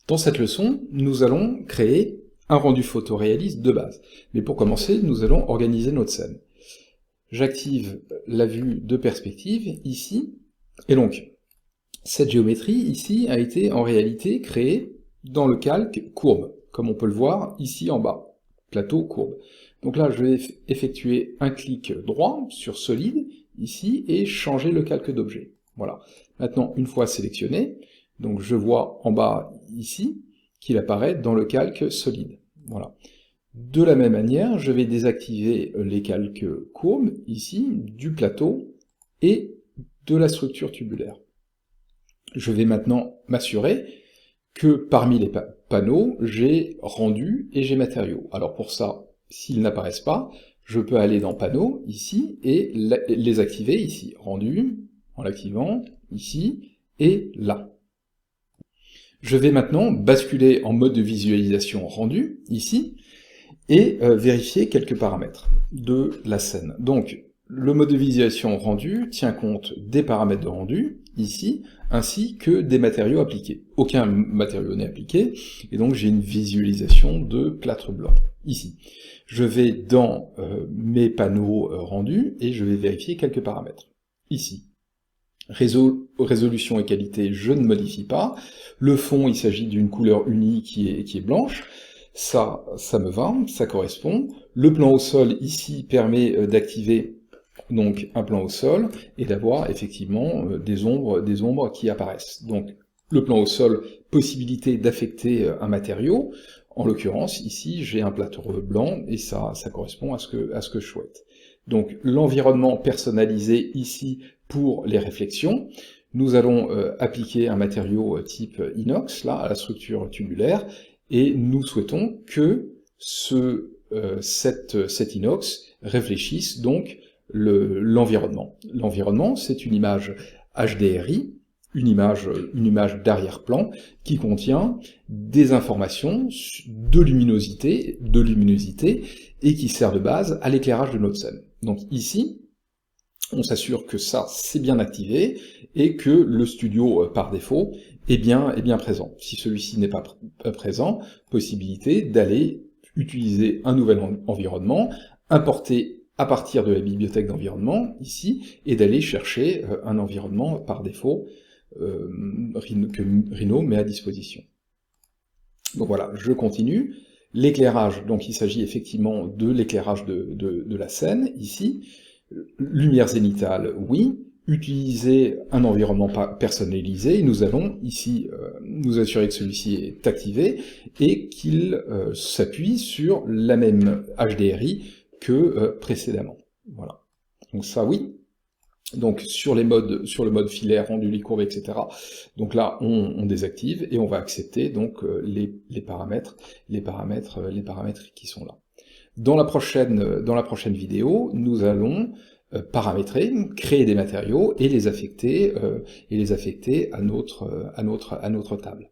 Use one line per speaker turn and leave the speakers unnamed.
Dans cette leçon, nous allons créer un rendu photoréaliste de base. Mais pour commencer, nous allons organiser notre scène. J'active la vue de perspective, ici, et donc, cette géométrie, ici, a été en réalité créée dans le calque courbe, comme on peut le voir ici en bas, plateau courbe. Donc là, je vais effectuer un clic droit sur solide, ici, et changer le calque d'objet. Voilà. Maintenant, une fois sélectionné, donc je vois en bas, ici, qu'il apparaît dans le calque solide. Voilà. De la même manière, je vais désactiver les calques courbes, ici, du plateau et de la structure tubulaire. Je vais maintenant m'assurer que parmi les panneaux, j'ai rendu et j'ai matériaux. Alors pour ça, s'ils n'apparaissent pas, je peux aller dans panneaux, ici, et les activer ici. Rendu, en l'activant, ici, et là. Je vais maintenant basculer en mode de visualisation rendu, ici, et vérifier quelques paramètres de la scène. Donc, le mode de visualisation rendu tient compte des paramètres de rendu, ici, ainsi que des matériaux appliqués. Aucun matériau n'est appliqué, et donc j'ai une visualisation de plâtre blanc, ici. Je vais dans mes panneaux rendus, et je vais vérifier quelques paramètres, ici. Résolution et qualité, je ne modifie pas. Le fond, il s'agit d'une couleur unie qui est blanche. Ça me va, ça correspond. Le plan au sol, ici, permet d'activer donc un plan au sol, et d'avoir effectivement des ombres qui apparaissent. Donc, le plan au sol, possibilité d'affecter un matériau. En l'occurrence, ici, j'ai un plâtre blanc, et ça correspond à ce que je souhaite. Donc, l'environnement personnalisé ici pour les réflexions. Nous allons appliquer un matériau type inox, là, à la structure tubulaire, et nous souhaitons que cet inox réfléchisse donc l'environnement. L'environnement, c'est une image HDRI, une image d'arrière-plan qui contient des informations de luminosité, et qui sert de base à l'éclairage de notre scène. Donc ici, on s'assure que ça, c'est bien activé, et que le studio, par défaut, est bien présent. Si celui-ci n'est pas présent, possibilité d'aller utiliser un nouvel environnement, importer à partir de la bibliothèque d'environnement, ici, et d'aller chercher un environnement par défaut que Rhino met à disposition. Donc voilà, je continue. L'éclairage, donc il s'agit effectivement de l'éclairage de la scène, ici. Lumière zénitale, oui. Utiliser un environnement personnalisé, nous allons ici nous assurer que celui-ci est activé, et qu'il s'appuie sur la même HDRI que précédemment. Voilà. Donc ça, oui. Donc sur le mode filaire, rendu, les courbes, etc. Donc là, on désactive, et on va accepter donc les paramètres qui sont là. Dans la prochaine vidéo, nous allons paramétrer, créer des matériaux et les affecter à notre table.